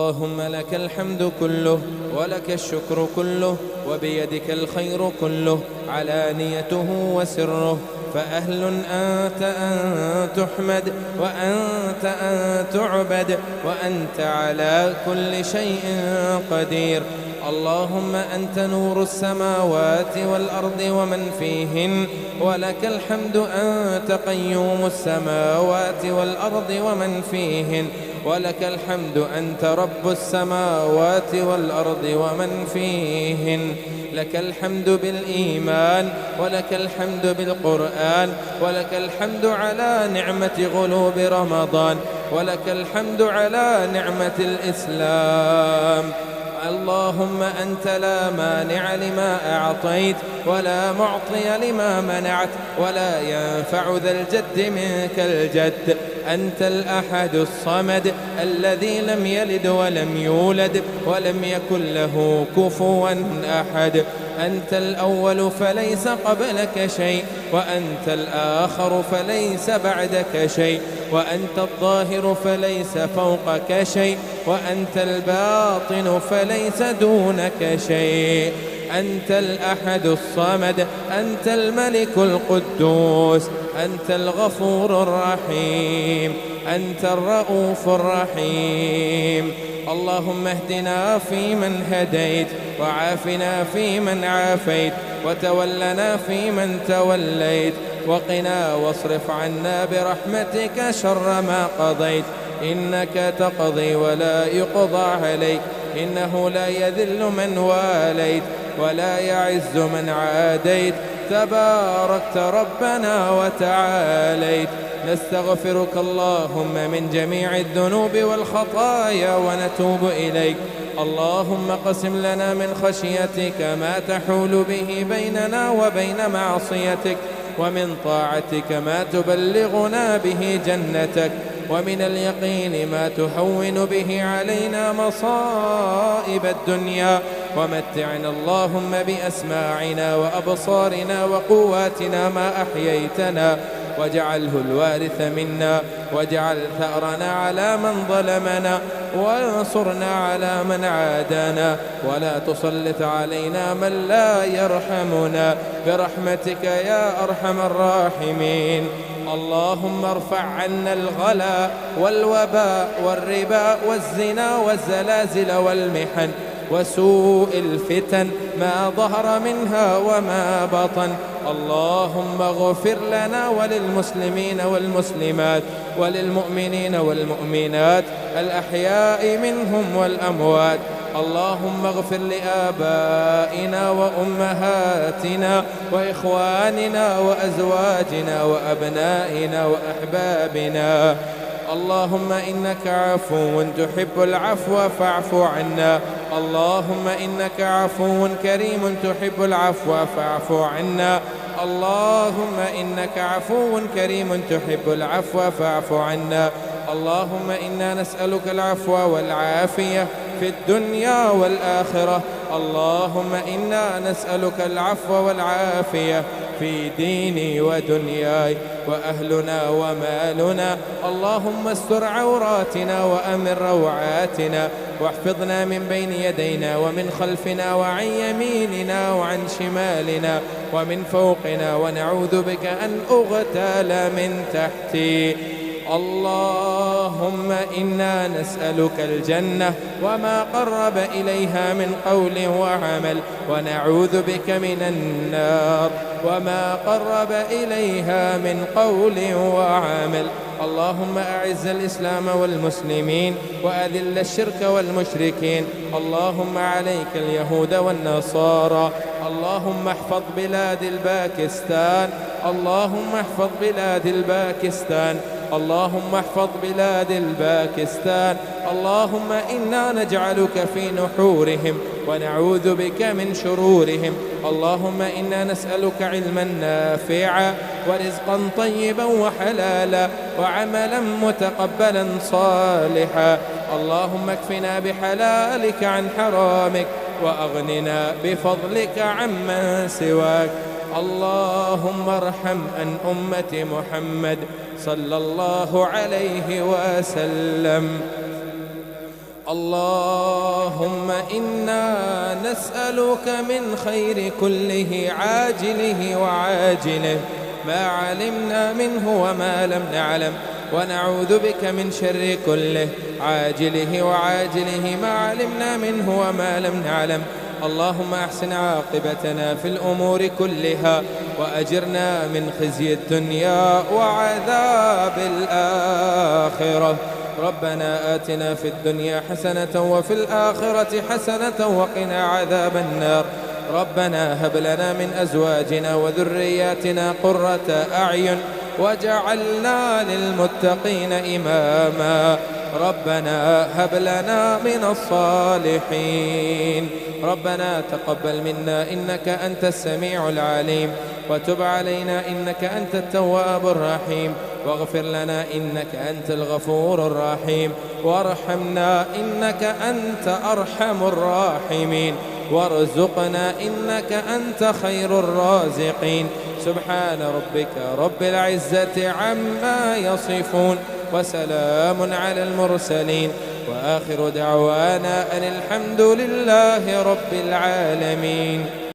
اللهم لك الحمد كله ولك الشكر كله وبيدك الخير كله علانيته وسره، فأهل أنت أن تحمد وأنت أن تعبد وأنت على كل شيء قدير. اللهم أنت نور السماوات والأرض ومن فيهن، ولك الحمد أنت قيوم السماوات والأرض ومن فيهن، ولك الحمد أنت رب السماوات والأرض ومن فيهن. لك الحمد بالإيمان، ولك الحمد بالقرآن، ولك الحمد على نعمة غلوب رمضان، ولك الحمد على نعمة الإسلام. اللهم أنت لا مانع لما أعطيت ولا معطي لما منعت ولا ينفع ذا الجد منك الجد. أنت الأحد الصمد الذي لم يلد ولم يولد ولم يكن له كفوا أحد. أنت الأول فليس قبلك شيء، وأنت الآخر فليس بعدك شيء، وأنت الظاهر فليس فوقك شيء، وأنت الباطن فليس دونك شيء. أنت الأحد الصمد، أنت الملك القدوس، أنت الغفور الرحيم، أنت الرؤوف الرحيم. اللهم اهدنا فيمن هديت، وعافنا فيمن عافيت، وتولنا فيمن توليت، وقنا واصرف عنا برحمتك شر ما قضيت. إنك تقضي ولا يقضى عليك، إنه لا يذل من واليت ولا يعز من عاديت، تباركت ربنا وتعاليت. نستغفرك اللهم من جميع الذنوب والخطايا ونتوب إليك. اللهم قسم لنا من خشيتك ما تحول به بيننا وبين معصيتك، ومن طاعتك ما تبلغنا به جنتك، ومن اليقين ما تهون به علينا مصائب الدنيا. ومتعنا اللهم بأسماعنا وأبصارنا وقواتنا ما أحييتنا، واجعله الوارث منا، واجعل ثأرنا على من ظلمنا، وانصرنا على من عادانا، ولا تسلط علينا من لا يرحمنا برحمتك يا أرحم الراحمين. اللهم ارفع عنا الغلاء والوباء والربا والزنا والزلازل والمحن وسوء الفتن ما ظهر منها وما بطن. اللهم اغفر لنا وللمسلمين والمسلمات وللمؤمنين والمؤمنات الأحياء منهم والأموات. اللهم اغفر لآبائنا وأمهاتنا وإخواننا وأزواجنا وأبنائنا وأحبابنا. اللهم إنك عفو تحب العفو فاعف عنا. اللهم إنك عفو كريم تحب العفو فاعف عنا. اللهم إنك عفو كريم تحب العفو فاعف عنا. اللهم إنا نسألك العفو والعافية في الدنيا والآخرة. اللهم إنا نسألك العفو والعافية في ديني ودنياي وأهلنا ومالنا. اللهم استر عوراتنا وأمن روعاتنا، واحفظنا من بين يدينا ومن خلفنا وعن يميننا وعن شمالنا ومن فوقنا، ونعوذ بك أن أغتال من تحتي. اللهم إنا نسألك الجنة وما قرب إليها من قول وعمل، ونعوذ بك من النار وما قرب إليها من قول وعمل. اللهم أعز الإسلام والمسلمين وأذل الشرك والمشركين. اللهم عليك اليهود والنصارى. اللهم احفظ بلاد الباكستان. اللهم احفظ بلاد الباكستان. اللهم احفظ بلاد الباكستان. اللهم إنا نجعلك في نحورهم ونعوذ بك من شرورهم. اللهم إنا نسألك علما نافعا ورزقا طيبا وحلالا وعملا متقبلا صالحا. اللهم اكفنا بحلالك عن حرامك، وأغننا بفضلك عمن سواك. اللهم ارحم عن أمة محمد صلى الله عليه وسلم. اللهم إنا نسألك من خير كله عاجله وعاجله ما علمنا منه وما لم نعلم، ونعوذ بك من شر كله عاجله وعاجله ما علمنا منه وما لم نعلم. اللهم أحسن عاقبتنا في الأمور كلها وأجرنا من خزي الدنيا وعذاب الآخرة. ربنا آتنا في الدنيا حسنة وفي الآخرة حسنة وقنا عذاب النار. ربنا هب لنا من أزواجنا وذرياتنا قرة أعين واجعلنا للمتقين إماما. ربنا هب لنا من الصالحين. ربنا تقبل منا إنك أنت السميع العليم، وتب علينا إنك أنت التواب الرحيم، واغفر لنا إنك أنت الغفور الرحيم، وارحمنا إنك أنت أرحم الراحمين، وارزقنا إنك أنت خير الرازقين. سبحان ربك رب العزة عما يصفون، وسلام على المرسلين، وآخر دعوانا أن الحمد لله رب العالمين.